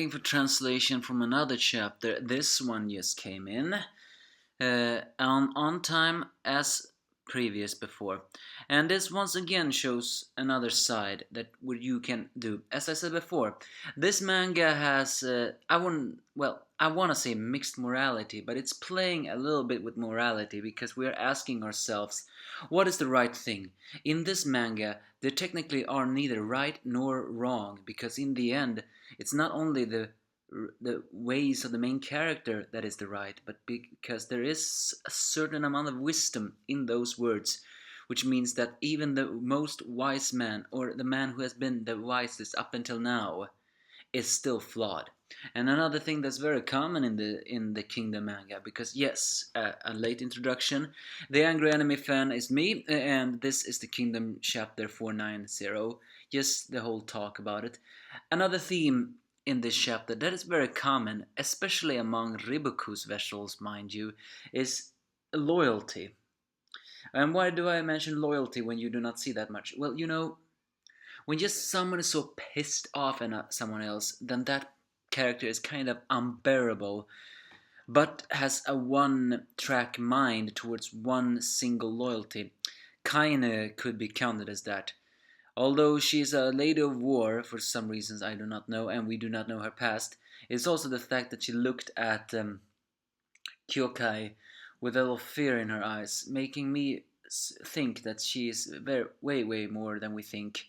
waiting for translation from another chapter. This one just came in on time as previous before. And this once again shows another side that what you can do. As I said before, this manga has I want to say mixed morality, but it's playing a little bit with morality because we're asking ourselves, what is the right thing? In this manga, there technically are neither right nor wrong, because in the end, it's not only the ways of the main character that is the right, but because there is a certain amount of wisdom in those words, which means that even the most wise man, or the man who has been the wisest up until now, is still flawed. And another thing that's very common in the Kingdom manga, because yes, a late introduction. The Angry Anime Fan is me, and this is the Kingdom chapter 490. Just the whole talk about it. Another theme in this chapter that is very common, especially among Riboku's vessels, mind you, is loyalty. And why do I mention loyalty when you do not see that much? Well, when just someone is so pissed off at someone else, then that character is kind of unbearable, but has a one-track mind towards one single loyalty. Kaine could be counted as that. Although she is a lady of war, for some reasons I do not know, and we do not know her past, it's also the fact that she looked at Kyokai with a little fear in her eyes, making me think that she is way more than we think.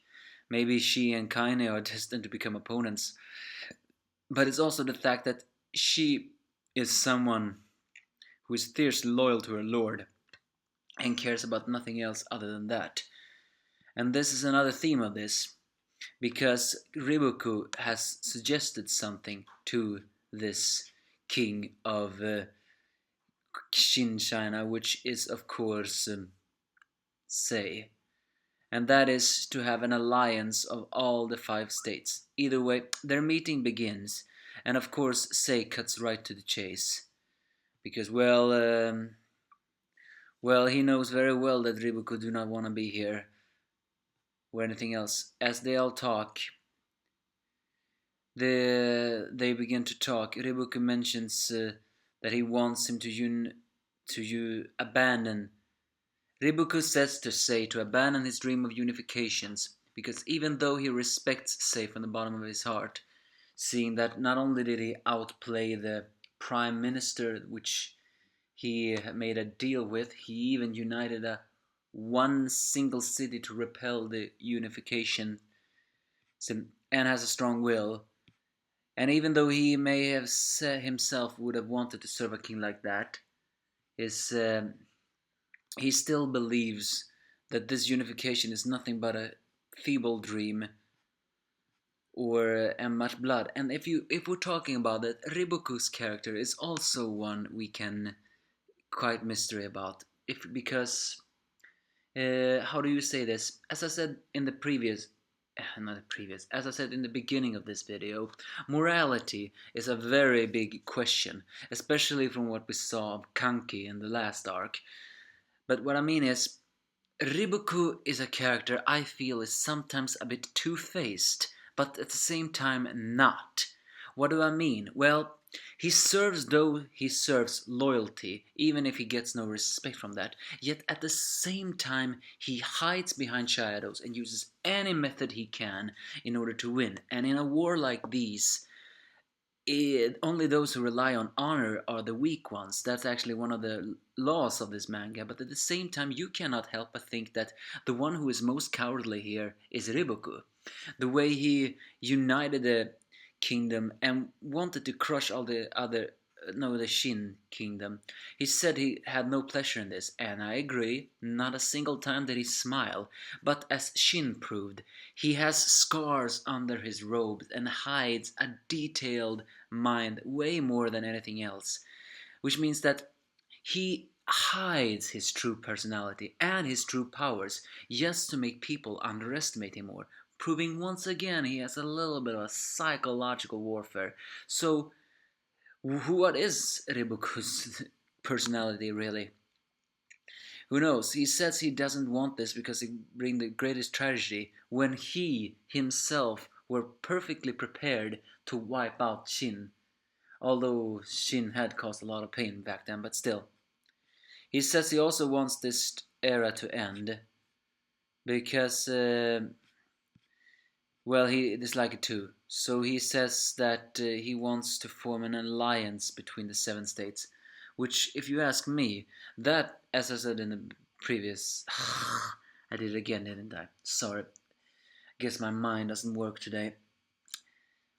Maybe she and Kaine are destined to become opponents. But it's also the fact that she is someone who is fiercely loyal to her lord and cares about nothing else other than that. And this is another theme of this, because Riboku has suggested something to this king of Shin-China, which is of course Seis. And that is to have an alliance of all the 5 states. Either way, their meeting begins, and of course Seis cuts right to the chase. Because, well, he knows very well that Riboku do not want to be here or anything else. As they all talk, they begin to talk. Riboku mentions that he wants him to abandon. Riboku says to Seis to abandon his dream of unifications, because even though he respects Seis from the bottom of his heart, seeing that not only did he outplay the prime minister which he made a deal with, he even united one single city to repel the unification, and has a strong will. And even though he may have himself would have wanted to serve a king like that, he still believes that this unification is nothing but a feeble dream or and much blood. And if we're talking about that, Riboku's character is also one we can quite mystery about. Because how do you say this? As I said in the as I said in the beginning of this video, morality is a very big question, especially from what we saw of Kanki in the last arc. But what I mean is, Riboku is a character I feel is sometimes a bit two-faced, but at the same time not. What do I mean? Well, he serves loyalty, even if he gets no respect from that. Yet at the same time, he hides behind shadows and uses any method he can in order to win. And in a war like these, only those who rely on honor are the weak ones. That's actually one of the laws of this manga. But at the same time, you cannot help but think that the one who is most cowardly here is Riboku. The way he united the kingdom and wanted to crush all the Shin kingdom. He said he had no pleasure in this, and I agree, not a single time did he smile. But as Shin proved, he has scars under his robes and hides a detailed mind way more than anything else. Which means that he hides his true personality and his true powers just to make people underestimate him more, proving once again he has a little bit of a psychological warfare. So, what is Riboku's personality really? Who knows? He says he doesn't want this because it brings the greatest tragedy, when he himself were perfectly prepared to wipe out Shin. Although Shin had caused a lot of pain back then, but still. He says he also wants this era to end because, well, he dislikes it too. So he says that he wants to form an alliance between the seven states, which, if you ask me, that, as I said in the previous, I did it again, didn't I? Sorry. Guess my mind doesn't work today.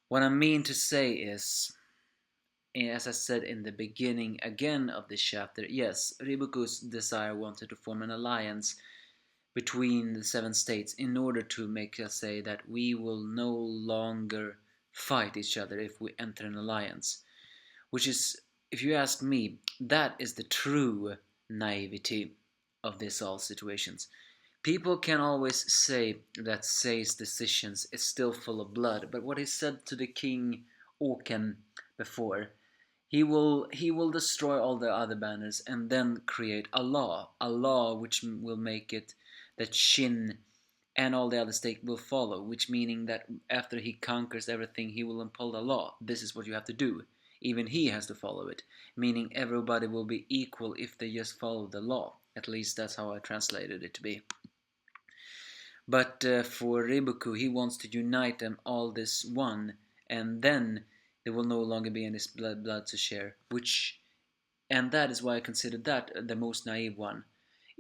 What I mean to say is, as I said in the beginning again of this chapter, yes, Riboku's desire wanted to form an alliance between the seven states in order to make us say that we will no longer fight each other if we enter an alliance. Which is, if you ask me, that is the true naivety of this all situations. People can always say that Seis' decisions is still full of blood, but what he said to the king Oken before, he will destroy all the other banners and then create a law which will make it that Shin and all the other states will follow, which meaning that after he conquers everything, he will impose a law. This is what you have to do. Even he has to follow it, meaning everybody will be equal if they just follow the law. At least that's how I translated it to be. But for Riboku, he wants to unite them all this one, and then there will no longer be any blood to share. And that is why I consider that the most naive one.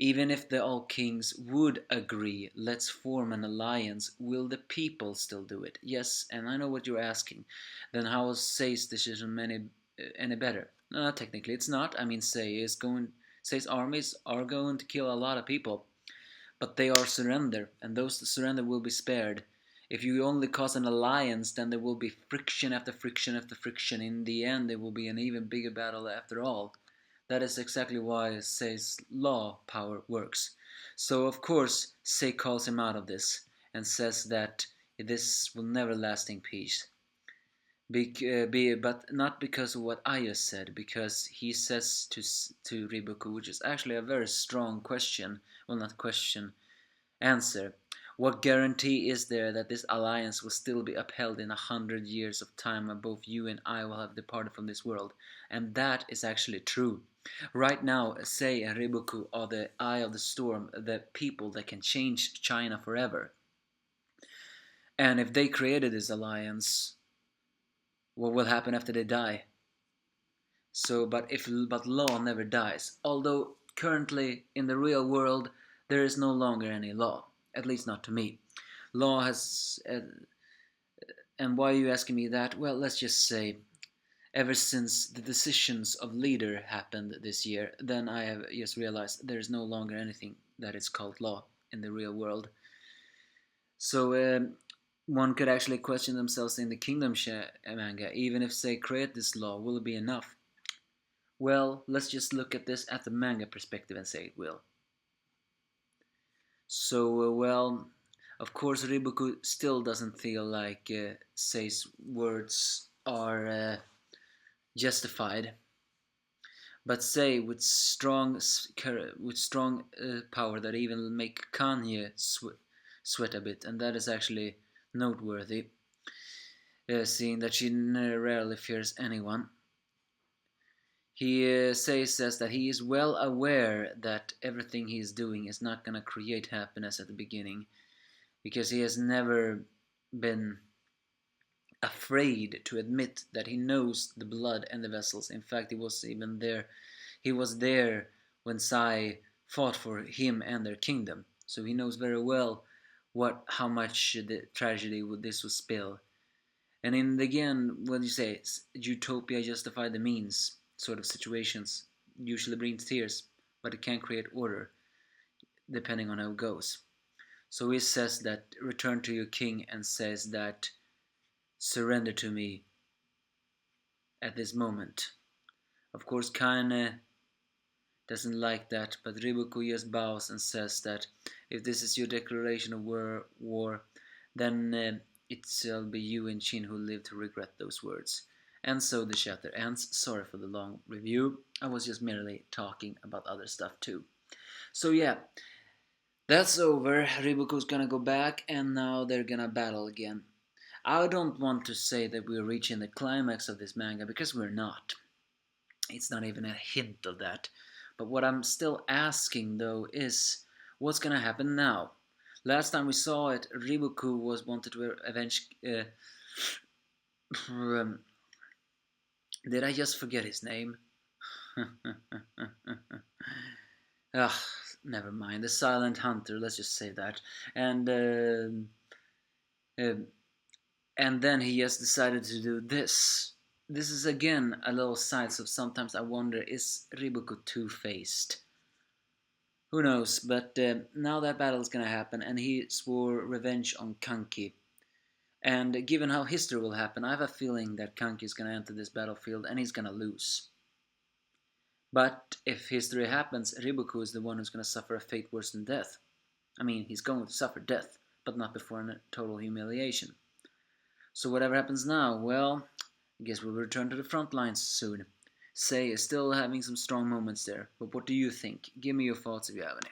Even if the all kings would agree, let's form an alliance, will the people still do it? Yes, and I know what you're asking. Then how is Sei's decision any better? No, technically it's not. I mean, Sei's armies are going to kill a lot of people. But they are surrender, and those that surrender will be spared. If you only cause an alliance, then there will be friction after friction after friction. In the end, there will be an even bigger battle after all. That is exactly why Sei's law power works. So of course, Sei calls him out of this and says that this will never lasting peace. But not because of what I just said, because he says to Riboku, which is actually a very strong question, well, not question, answer. What guarantee is there that this alliance will still be upheld in 100 years of time when both you and I will have departed from this world? And that is actually true. Right now, Sei and Riboku are the eye of the storm, the people that can change China forever. And if they created this alliance, what will happen after they die? So, but law never dies. Although currently in the real world there is no longer any law, at least not to me. Law has, and why are you asking me that? Well, let's just say, ever since the decisions of leader happened this year, then I have just realized there is no longer anything that is called law in the real world. So one could actually question themselves in the Kingdom manga, even if they create this law, will it be enough? Well, let's just look at this at the manga perspective and say it will. So, well, of course, Riboku still doesn't feel like Sei's words are justified. But Sei, with strong power that even make Kanye sweat a bit, and that is actually noteworthy, seeing that she rarely fears anyone. He says that he is well aware that everything he is doing is not going to create happiness at the beginning, because he has never been afraid to admit that he knows the blood and the vessels. In fact, he was there when Sai fought for him and their kingdom, so he knows very well how much the tragedy this would spill. And again, when you say utopia justify the means sort of situations usually brings tears, but it can create order depending on how it goes. So he says that return to your king, and says that surrender to me at this moment. Of course, Kane doesn't like that, but Riboku just bows and says that if this is your declaration of war, then it shall be you and Shin who live to regret those words. And so the chapter ends. Sorry for the long review. I was just merely talking about other stuff too. So yeah, that's over. Riboku's gonna go back, and now they're gonna battle again. I don't want to say that we're reaching the climax of this manga because we're not. It's not even a hint of that. But what I'm still asking though is what's gonna happen now? Last time we saw it, Riboku was wanted to avenge. Um, did I just forget his name? Ugh, never mind. The Silent Hunter. Let's just say that. And uh, and then he just decided to do this. This is again a little side. So sometimes I wonder: is Riboku two-faced? Who knows? But now that battle is gonna happen, and he swore revenge on Kanki. And given how history will happen, I have a feeling that Kanki is gonna enter this battlefield and he's gonna lose. But if history happens, Riboku is the one who's gonna suffer a fate worse than death. I mean, he's going to suffer death, but not before a total humiliation. So whatever happens now, well, I guess we'll return to the front lines soon. Sei is still having some strong moments there, but what do you think? Give me your thoughts if you have any.